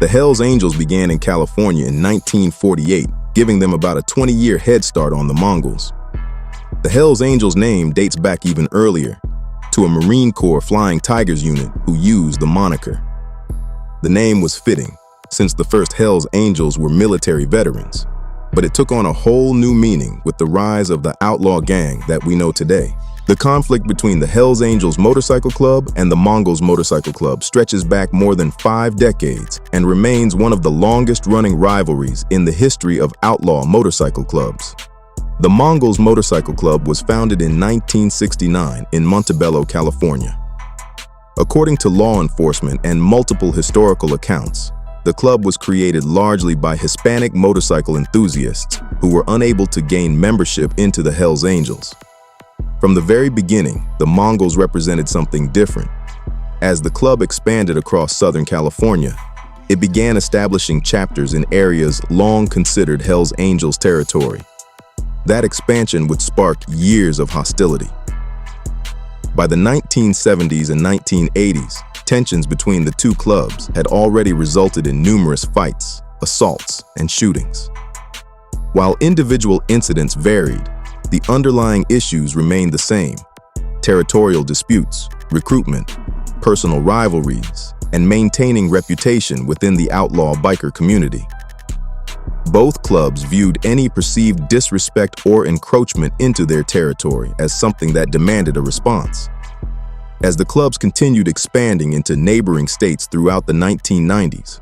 The Hells Angels began in California in 1948, giving them about a 20-year head start on the Mongols. The Hells Angels name dates back even earlier, to a Marine Corps Flying Tigers unit who used the moniker. The name was fitting, since the first Hells Angels were military veterans, but it took on a whole new meaning with the rise of the outlaw gang that we know today. The conflict between the Hells Angels Motorcycle Club and the Mongols Motorcycle Club stretches back more than 5 decades and remains one of the longest-running rivalries in the history of outlaw motorcycle clubs. The Mongols Motorcycle Club was founded in 1969 in Montebello, California. According to law enforcement and multiple historical accounts, the club was created largely by Hispanic motorcycle enthusiasts who were unable to gain membership into the Hells Angels. From the very beginning, the Mongols represented something different. As the club expanded across Southern California, it began establishing chapters in areas long considered Hells Angels territory. That expansion would spark years of hostility. By the 1970s and 1980s, tensions between the two clubs had already resulted in numerous fights, assaults, and shootings. While individual incidents varied, the underlying issues remained the same: territorial disputes, recruitment, personal rivalries, and maintaining reputation within the outlaw biker community. Both clubs viewed any perceived disrespect or encroachment into their territory as something that demanded a response. As the clubs continued expanding into neighboring states throughout the 1990s,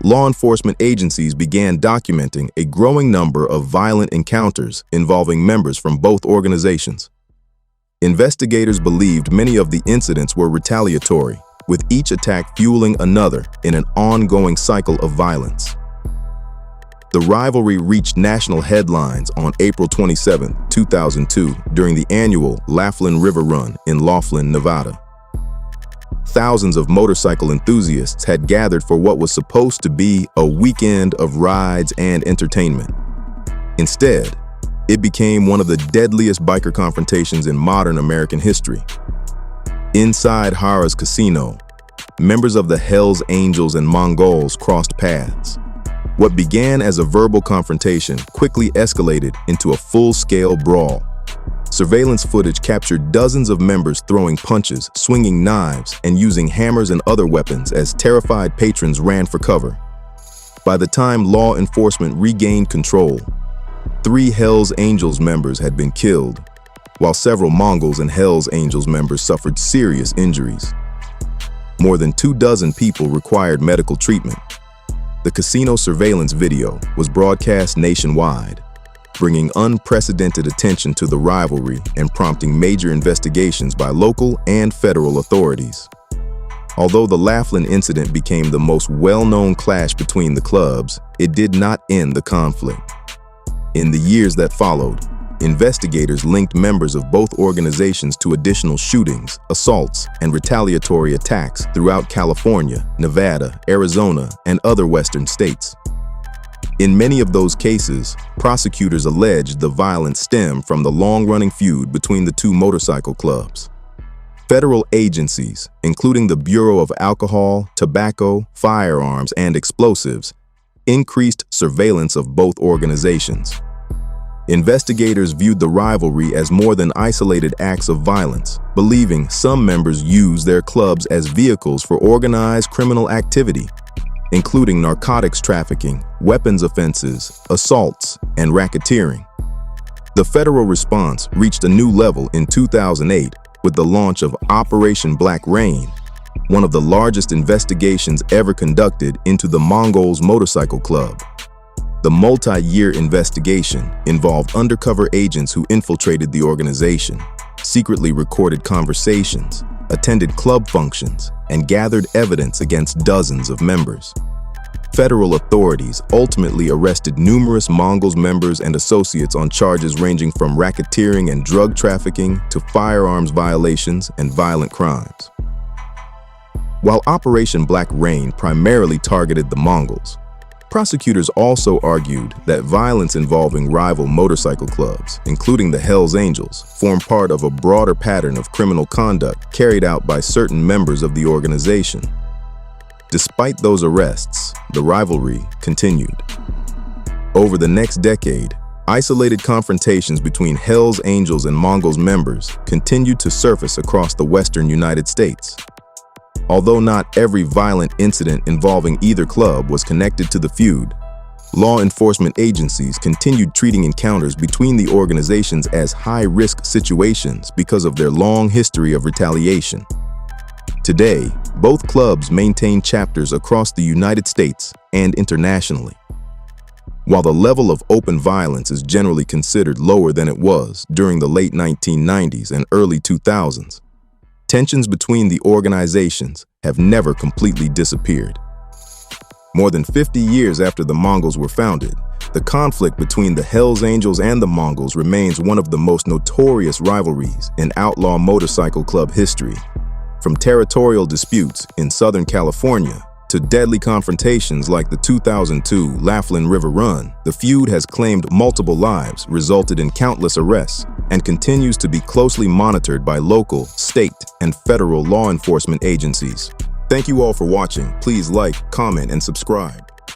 law enforcement agencies began documenting a growing number of violent encounters involving members from both organizations. Investigators believed many of the incidents were retaliatory, with each attack fueling another in an ongoing cycle of violence. The rivalry reached national headlines on April 27, 2002, during the annual Laughlin River Run in Laughlin, Nevada. Thousands of motorcycle enthusiasts had gathered for what was supposed to be a weekend of rides and entertainment. Instead, it became one of the deadliest biker confrontations in modern American history. Inside Harrah's casino, members of the Hells Angels and Mongols crossed paths. What began as a verbal confrontation quickly escalated into a full-scale brawl. Surveillance footage captured dozens of members throwing punches, swinging knives, and using hammers and other weapons as terrified patrons ran for cover. By the time law enforcement regained control, 3 Hells Angels members had been killed, while several Mongols and Hells Angels members suffered serious injuries. More than 24 people required medical treatment. The casino surveillance video was broadcast nationwide, bringing unprecedented attention to the rivalry and prompting major investigations by local and federal authorities. Although the Laughlin incident became the most well-known clash between the clubs, it did not end the conflict. In the years that followed, investigators linked members of both organizations to additional shootings, assaults, and retaliatory attacks throughout California, Nevada, Arizona, and other western states. In many of those cases, prosecutors alleged the violence stemmed from the long-running feud between the two motorcycle clubs. Federal agencies, including the Bureau of Alcohol, Tobacco, Firearms, and Explosives, increased surveillance of both organizations. Investigators viewed the rivalry as more than isolated acts of violence, believing some members used their clubs as vehicles for organized criminal activity, including narcotics trafficking, weapons offenses, assaults, and racketeering. The federal response reached a new level in 2008 with the launch of Operation Black Rain, one of the largest investigations ever conducted into the Mongols Motorcycle Club. The multi-year investigation involved undercover agents who infiltrated the organization, secretly recorded conversations, attended club functions, and gathered evidence against dozens of members. Federal authorities ultimately arrested numerous Mongols members and associates on charges ranging from racketeering and drug trafficking to firearms violations and violent crimes. While Operation Black Rain primarily targeted the Mongols, prosecutors also argued that violence involving rival motorcycle clubs, including the Hells Angels, formed part of a broader pattern of criminal conduct carried out by certain members of the organization. Despite those arrests, the rivalry continued. Over the next decade, isolated confrontations between Hells Angels and Mongols members continued to surface across the western United States. Although not every violent incident involving either club was connected to the feud, law enforcement agencies continued treating encounters between the organizations as high-risk situations because of their long history of retaliation. Today, both clubs maintain chapters across the United States and internationally. While the level of open violence is generally considered lower than it was during the late 1990s and early 2000s, tensions between the organizations have never completely disappeared. More than 50 years after the Mongols were founded, the conflict between the Hells Angels and the Mongols remains one of the most notorious rivalries in outlaw motorcycle club history. From territorial disputes in Southern California to deadly confrontations like the 2002 Laughlin River Run, the feud has claimed multiple lives, resulted in countless arrests, and continues to be closely monitored by local, state, and federal law enforcement agencies. Thank you all for watching. Please like, comment, and subscribe.